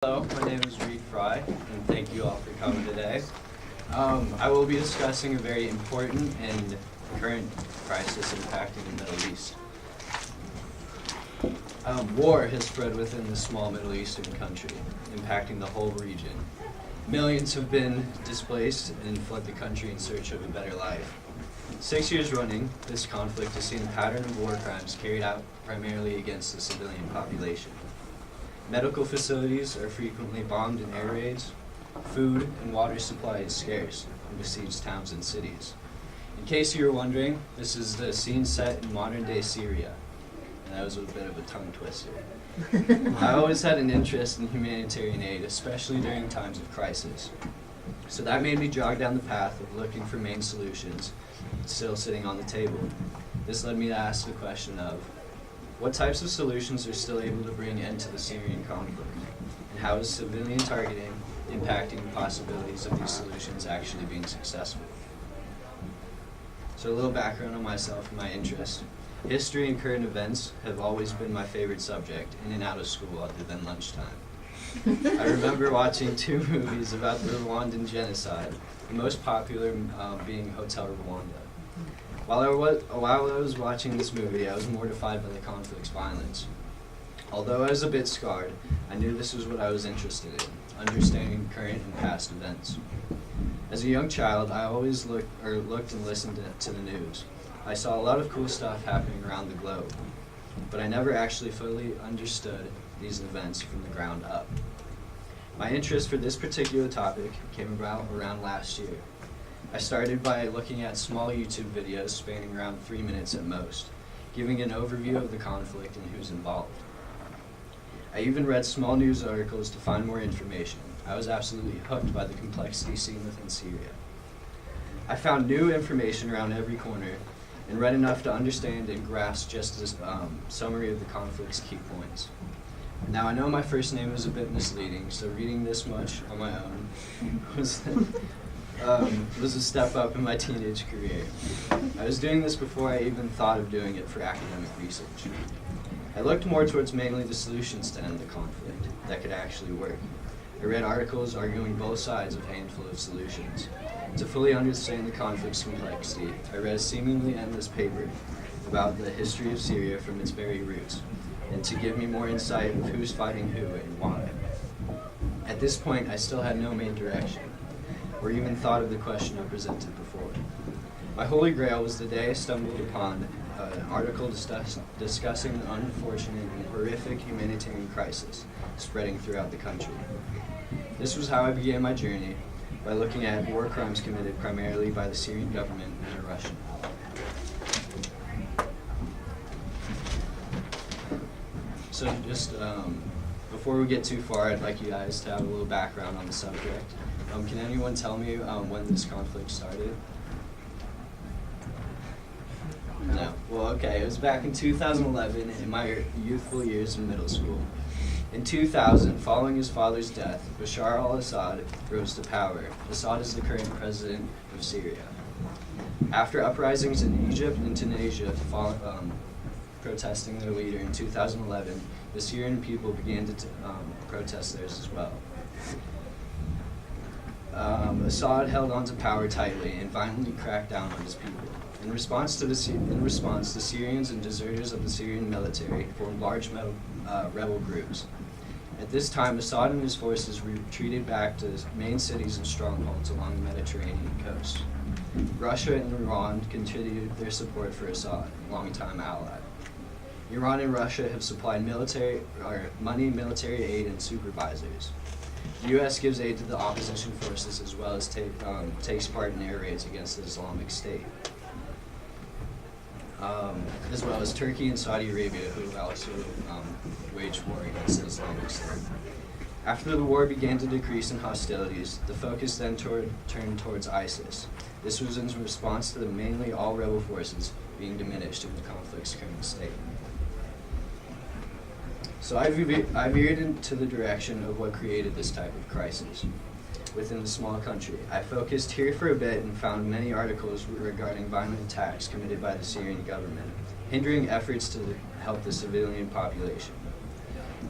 Hello, my name is Frey, and thank you all for coming today. I will be discussing a very important and current crisis impacting the Middle East. War has spread within the small Middle Eastern country, impacting the whole region. Millions have been displaced and fled the country in search of a better life. 6 years running, this conflict has seen a pattern of war crimes carried out primarily against the civilian population. Medical facilities are frequently bombed in air raids. Food and water supply is scarce in besieged towns and cities. In case you were wondering, this is the scene set in modern-day Syria. And that was a bit of a tongue twister. I always had an interest in humanitarian aid, especially during times of crisis. So that made me jog down the path of looking for main solutions, still sitting on the table. This led me to ask the question of, what types of solutions are still able to bring end to the Syrian conflict? And how is civilian targeting impacting the possibilities of these solutions actually being successful? So a little background on myself and my interest. History and current events have always been my favorite subject, in and out of school other than lunchtime. I remember watching 2 movies about the Rwandan genocide, the most popular being Hotel Rwanda. While I was watching this movie, I was mortified by the conflict's violence. Although I was a bit scarred, I knew this was what I was interested in, understanding current and past events. As a young child, I always looked and listened to the news. I saw a lot of cool stuff happening around the globe, but I never actually fully understood these events from the ground up. My interest for this particular topic came about around last year. I started by looking at small YouTube videos spanning around 3 minutes at most, giving an overview of the conflict and who's involved. I even read small news articles to find more information. I was absolutely hooked by the complexity seen within Syria. I found new information around every corner and read enough to understand and grasp just this summary of the conflict's key points. Now, I know my first name is a bit misleading, so reading this much on my own was a step up in my teenage career. I was doing this before I even thought of doing it for academic research. I looked more towards mainly the solutions to end the conflict that could actually work. I read articles arguing both sides of a handful of solutions. To fully understand the conflict's complexity, I read a seemingly endless paper about the history of Syria from its very roots, and to give me more insight of who's fighting who and why. At this point, I still had no main direction, or even thought of the question I presented before. My holy grail was the day I stumbled upon an article discussing an unfortunate and horrific humanitarian crisis spreading throughout the country. This was how I began my journey, by looking at war crimes committed primarily by the Syrian government and a Russian ally. So just before we get too far, I'd like you guys to have a little background on the subject. Can anyone tell me when this conflict started? No. Well, okay. It was back in 2011 in my youthful years in middle school. In 2000, following his father's death, Bashar al-Assad rose to power. Assad is the current president of Syria. After uprisings in Egypt and Tunisia protesting their leader in 2011, the Syrian people began to protest theirs as well. Assad held on to power tightly and violently cracked down on his people. In response, the Syrians and deserters of the Syrian military formed large rebel groups. At this time, Assad and his forces retreated back to main cities and strongholds along the Mediterranean coast. Russia and Iran continued their support for Assad, a longtime ally. Iran and Russia have supplied money, military aid, and supervisors. The U.S. gives aid to the opposition forces as well as takes part in air raids against the Islamic State, as well as Turkey and Saudi Arabia, who also waged war against the Islamic State. After the war began to decrease in hostilities, the focus then turned towards ISIS. This was in response to the mainly all rebel forces being diminished in the conflict's current state. So I veered into the direction of what created this type of crisis within the small country. I focused here for a bit and found many articles regarding violent attacks committed by the Syrian government, hindering efforts to help the civilian population.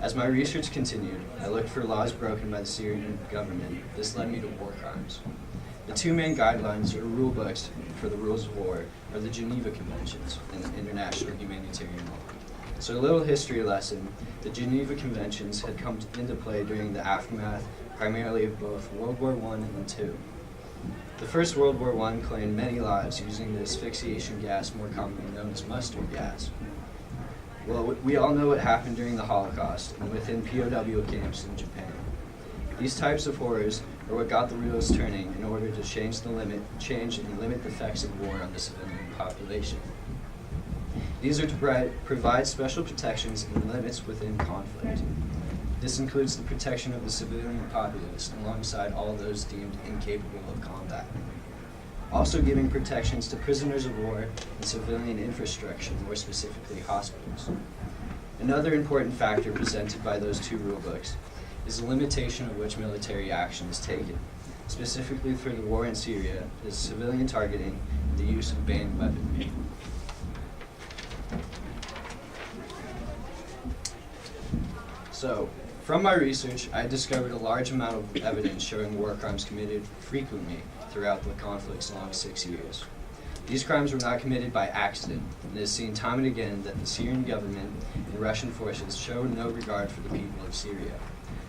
As my research continued, I looked for laws broken by the Syrian government. This led me to war crimes. The two main guidelines or rule books for the rules of war are the Geneva Conventions and international humanitarian law. So a little history lesson. The Geneva Conventions had come into play during the aftermath primarily of both World War I and II. The First World War I claimed many lives using the asphyxiation gas more commonly known as mustard gas. Well, we all know what happened during the Holocaust and within POW camps in Japan. These types of horrors are what got the wheels turning in order to change and limit the effects of war on the civilian population. These are to provide special protections and limits within conflict. This includes the protection of the civilian populace alongside all those deemed incapable of combat. Also giving protections to prisoners of war and civilian infrastructure, more specifically hospitals. Another important factor presented by those two rulebooks is the limitation of which military action is taken, specifically for the war in Syria, is civilian targeting and the use of banned weaponry. So, from my research, I discovered a large amount of evidence showing war crimes committed frequently throughout the conflict's long 6 years. These crimes were not committed by accident, and it is seen time and again that the Syrian government and Russian forces show no regard for the people of Syria,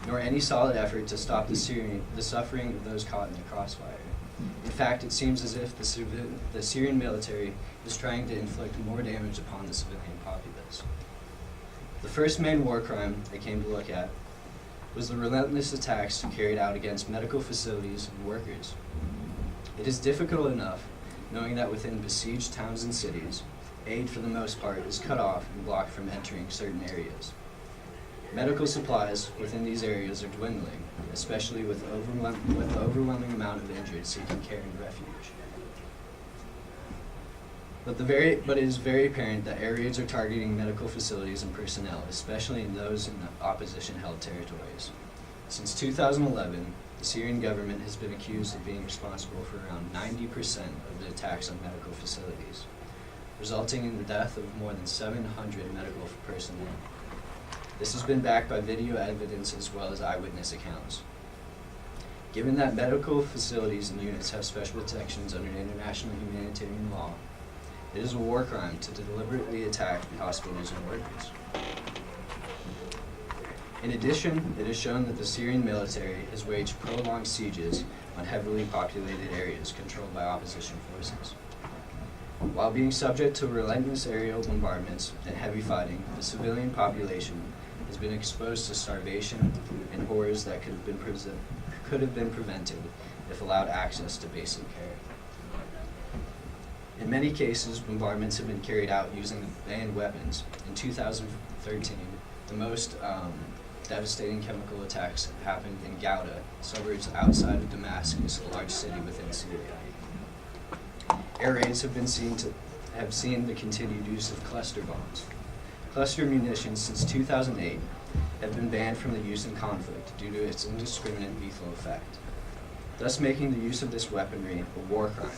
nor any solid effort to stop the suffering of those caught in the crossfire. In fact, it seems as if the Syrian military is trying to inflict more damage upon the civilian populace. The first main war crime I came to look at was the relentless attacks carried out against medical facilities and workers. It is difficult enough knowing that within besieged towns and cities, aid for the most part is cut off and blocked from entering certain areas. Medical supplies within these areas are dwindling, especially with the overwhelming amount of injured seeking care and refuge. But it is very apparent that air raids are targeting medical facilities and personnel, especially in those in the opposition-held territories. Since 2011, the Syrian government has been accused of being responsible for around 90% of the attacks on medical facilities, resulting in the death of more than 700 medical personnel. This has been backed by video evidence as well as eyewitness accounts. Given that medical facilities and units have special protections under international humanitarian law, it is a war crime to deliberately attack hospitals and workers. In addition, it is shown that the Syrian military has waged prolonged sieges on heavily populated areas controlled by opposition forces. While being subject to relentless aerial bombardments and heavy fighting, the civilian population has been exposed to starvation and horrors that could have been prevented if allowed access to basic care. In many cases, bombardments have been carried out using banned weapons. In 2013, the most devastating chemical attacks happened in Ghouta, suburbs outside of Damascus, a large city within Syria. Air raids have seen the continued use of cluster bombs. Cluster munitions since 2008 have been banned from the use in conflict due to its indiscriminate lethal effect, thus making the use of this weaponry a war crime,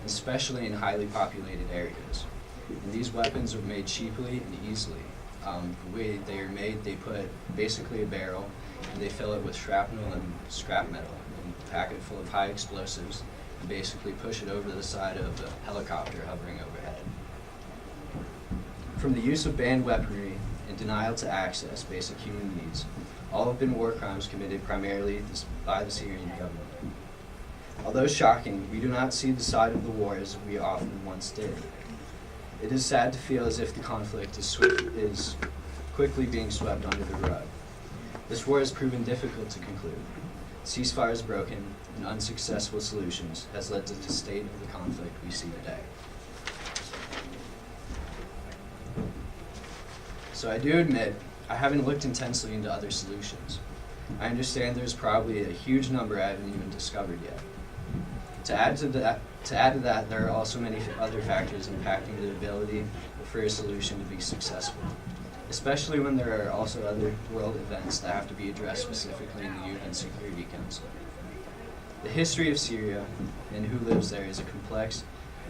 especially in highly populated areas. And these weapons are made cheaply and easily. The way they are made, they put basically a barrel and they fill it with shrapnel and scrap metal and pack it full of high explosives and basically push it over the side of a helicopter hovering overhead. From the use of banned weaponry and denial to access basic human needs, all have been war crimes committed primarily by the Syrian government. Although shocking, we do not see the side of the war as we often once did. It is sad to feel as if the conflict is quickly being swept under the rug. This war has proven difficult to conclude. Ceasefires broken and unsuccessful solutions has led to the state of the conflict we see today. So I do admit, I haven't looked intensely into other solutions. I understand there's probably a huge number I haven't even discovered yet. To add to that, there are also many other factors impacting the ability for a solution to be successful, especially when there are also other world events that have to be addressed specifically in the UN Security Council. The history of Syria and who lives there is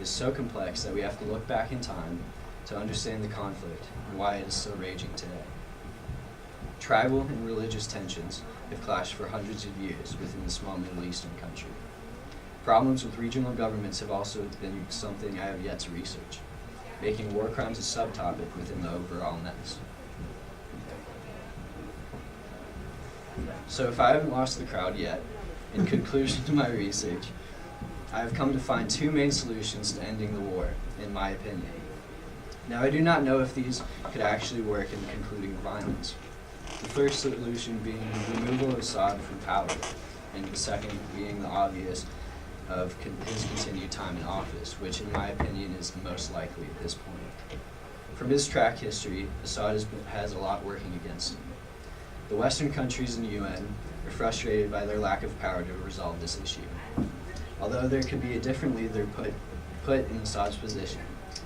so complex that we have to look back in time to understand the conflict and why it is still raging today. Tribal and religious tensions have clashed for hundreds of years within the small Middle Eastern country. Problems with regional governments have also been something I have yet to research, making war crimes a subtopic within the overall mess. So if I haven't lost the crowd yet, in conclusion to my research, I have come to find two main solutions to ending the war, in my opinion. Now, I do not know if these could actually work in concluding violence. The first solution being the removal of Assad from power, and the second being the obvious of his continued time in office, which in my opinion is the most likely at this point. From his track history, Assad has a lot working against him. The Western countries and the UN are frustrated by their lack of power to resolve this issue. Although there could be a different leader put in Assad's position,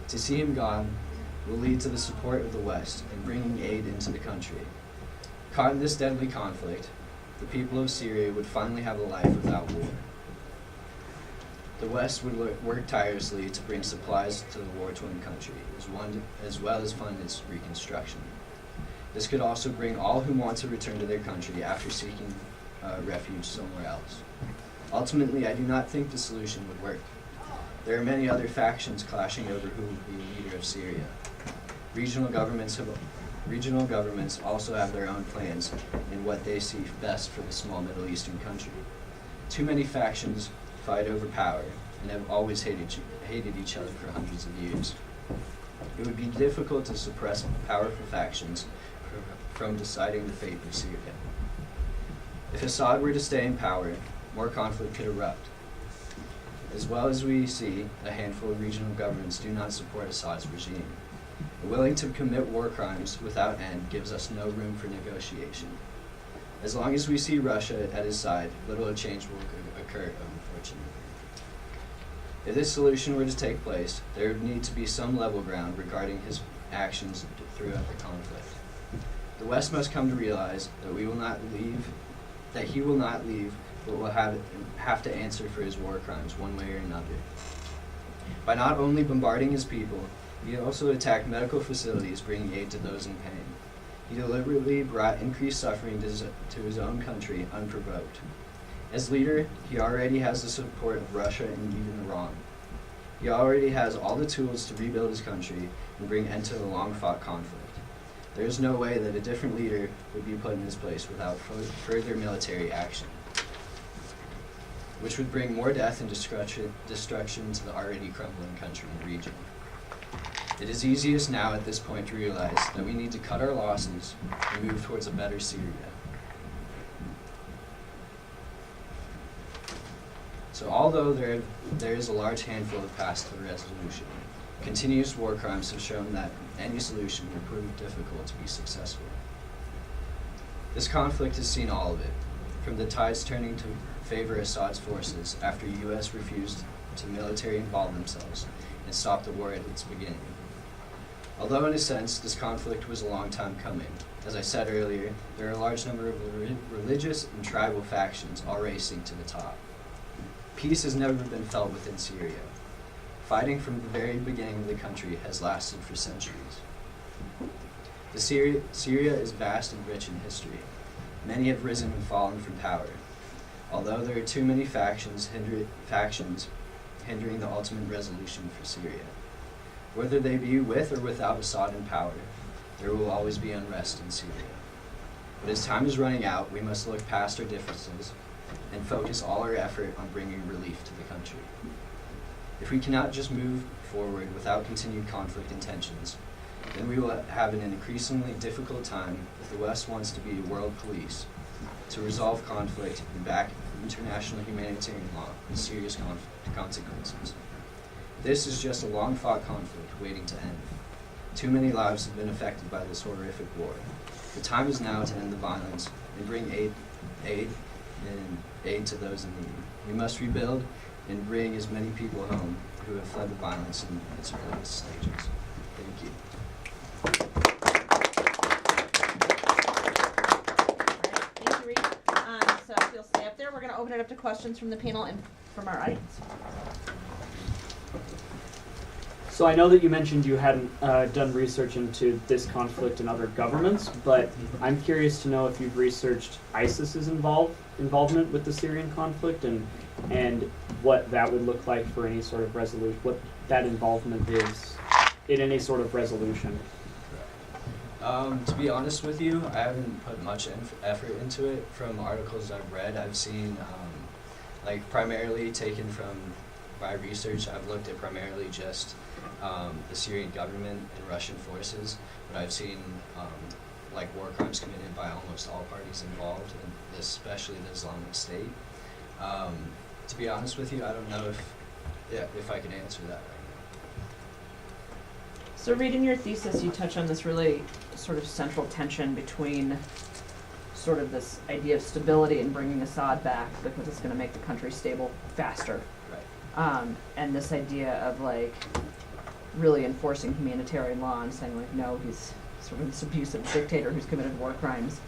to see him gone will lead to the support of the West in bringing aid into the country. Caught in this deadly conflict, the people of Syria would finally have a life without war. The West would work tirelessly to bring supplies to the war-torn country, as well as fund its reconstruction. This could also bring all who want to return to their country after seeking refuge somewhere else. Ultimately, I do not think the solution would work. There are many other factions clashing over who will be leader of Syria. Regional governments also have their own plans in what they see best for the small Middle Eastern country. Too many factions fight over power and have always hated each other for hundreds of years. It would be difficult to suppress powerful factions from deciding the fate of Syria. If Assad were to stay in power, more conflict could erupt. As well as we see, a handful of regional governments do not support Assad's regime. Willing to commit war crimes without end gives us no room for negotiation. As long as we see Russia at his side, little change will occur, unfortunately. If this solution were to take place, there would need to be some level ground regarding his actions throughout the conflict. The West must come to realize that he will not leave, but will have to answer for his war crimes one way or another. By not only bombarding his people, he also attacked medical facilities, bringing aid to those in pain. He deliberately brought increased suffering to his own country unprovoked. As leader, he already has the support of Russia and even Iran. He already has all the tools to rebuild his country and bring end to the long-fought conflict. There is no way that a different leader would be put in his place without further military action, which would bring more death and destruction to the already crumbling country and region. It is easiest now at this point to realize that we need to cut our losses and move towards a better Syria. So although there is a large handful of paths to the resolution, continuous war crimes have shown that any solution will prove difficult to be successful. This conflict has seen all of it, from the tides turning to favor Assad's forces after the U.S. refused to military involve themselves and stop the war at its beginning. Although in a sense this conflict was a long time coming, as I said earlier, there are a large number of religious and tribal factions all racing to the top. Peace has never been felt within Syria. Fighting from the very beginning of the country has lasted for centuries. Syria is vast and rich in history. Many have risen and fallen from power. Although there are too many factions hindering the ultimate resolution for Syria. Whether they be with or without Assad in power, there will always be unrest in Syria. But as time is running out, we must look past our differences and focus all our effort on bringing relief to the country. If we cannot just move forward without continued conflict and tensions, then we will have an increasingly difficult time if the West wants to be world police to resolve conflict and back international humanitarian law with serious consequences. This is just a long-fought conflict waiting to end. Too many lives have been affected by this horrific war. The time is now to end the violence and bring aid to those in need. We must rebuild and bring as many people home who have fled the violence in its earliest stages. Thank you. Thank you, Reed. So if you'll stay up there, we're going to open it up to questions from the panel and from our audience. So I know that you mentioned you hadn't done research into this conflict in other governments, but I'm curious to know if you've researched ISIS's involvement with the Syrian conflict and what that would look like for any sort of resolution, what that involvement is in any sort of resolution. To be honest with you, I haven't put much effort into it. From articles I've read, I've seen, like primarily taken from my research, I've looked at primarily just the Syrian government and Russian forces, but I've seen like war crimes committed by almost all parties involved, and especially the Islamic State. To be honest with you, I don't know if I can answer that right now. So reading your thesis, you touch on this really sort of central tension between sort of this idea of stability and bringing Assad back because it's going to make the country stable faster. Right. And this idea of like really enforcing humanitarian law and saying like, no, he's sort of this abusive dictator who's committed war crimes.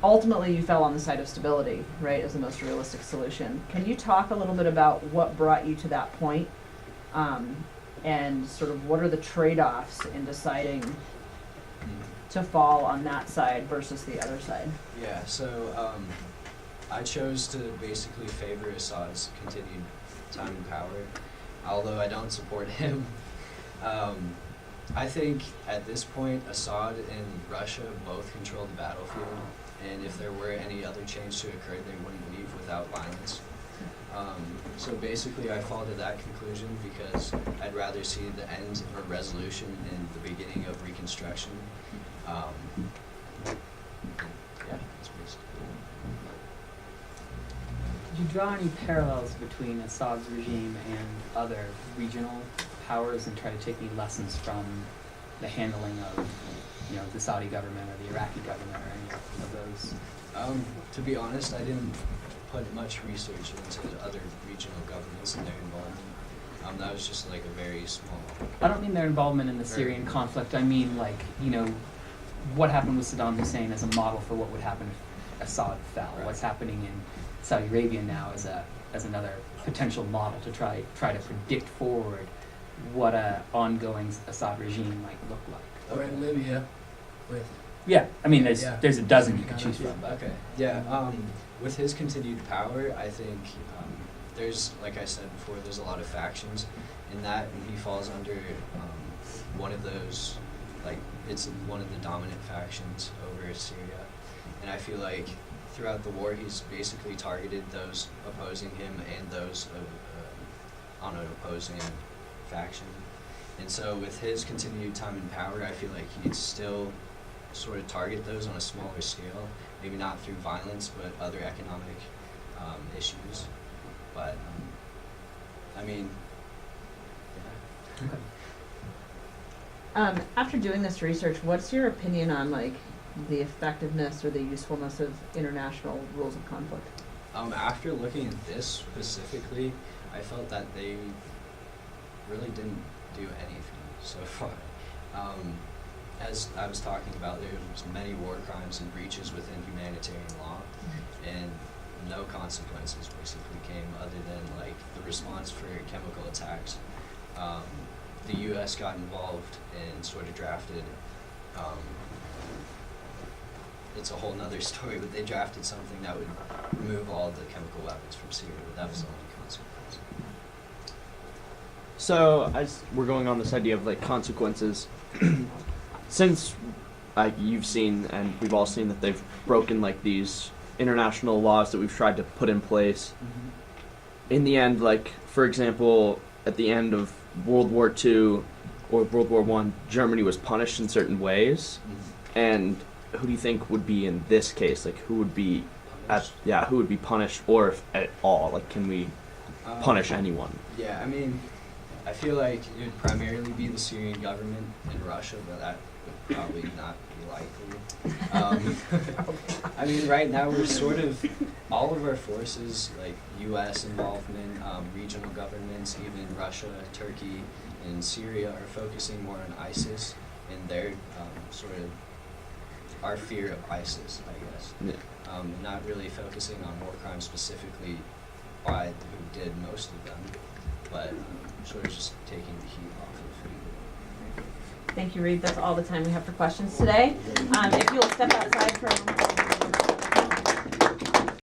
Ultimately, you fell on the side of stability, right, as the most realistic solution. Can you talk a little bit about what brought you to that point, and sort of what are the trade-offs in deciding to fall on that side versus the other side? Yeah, so I chose to basically favor Assad's continued time in power, although I don't support him. I think at this point, Assad and Russia both control the battlefield, and if there were any other change to occur, they wouldn't leave without violence. So basically, I fall to that conclusion because I'd rather see the end or resolution in the beginning of reconstruction. Yeah, that's basically it. Did you draw any parallels between Assad's regime and other regional powers and try to take any lessons from the handling of, the Saudi government or the Iraqi government or any of those? To be honest, I didn't put much research into the other regional governments and their involvement. That was just like a very small... I don't mean their involvement in the Syrian conflict. I mean, what happened with Saddam Hussein as a model for what would happen if Assad fell. Right. What's happening in Saudi Arabia now as another potential model to try to predict forward what a ongoing Assad regime might look like. Or in Libya, with Yeah, I mean, there's Yeah. there's a dozen you could choose from. But Okay, yeah, with his continued power, I think there's, like I said before, there's a lot of factions in that, and he falls under one of those, it's one of the dominant factions over Syria. And I feel like throughout the war, he's basically targeted those opposing him and those on an opposing faction. And so with his continued time in power, I feel like he'd still sort of target those on a smaller scale, maybe not through violence, but other economic issues. But, I mean, yeah. After doing this research, what's your opinion on the effectiveness or the usefulness of international rules of conflict? After looking at this specifically, I felt that they really didn't do anything so far. As I was talking about, there was many war crimes and breaches within humanitarian law, and no consequences basically came other than the response for chemical attacks. The U.S. got involved and sort of drafted, it's a whole nother story, but they drafted something that would remove all the chemical weapons from Syria, but that was the only consequence. So, as we're going on this idea of consequences, since you've seen and we've all seen that they've broken these international laws that we've tried to put in place, in the end, for example, at the end of World War II or World War I, Germany was punished in certain ways, and who do you think would be in this case? Who would be who would be punished, or if at all? Can we punish anyone? Yeah, I mean, I feel like it would primarily be the Syrian government and Russia, but that would probably not be likely. I mean, right now we're sort of, all of our forces, U.S. involvement, regional governments, even Russia, Turkey, and Syria are focusing more on ISIS and their sort of, our fear of ISIS, I guess. Yeah. Not really focusing on war crimes specifically by who did most of them. but sort of just taking the heat off of. Thank you, Reed. That's all the time we have for questions today. If you'll step outside for a moment.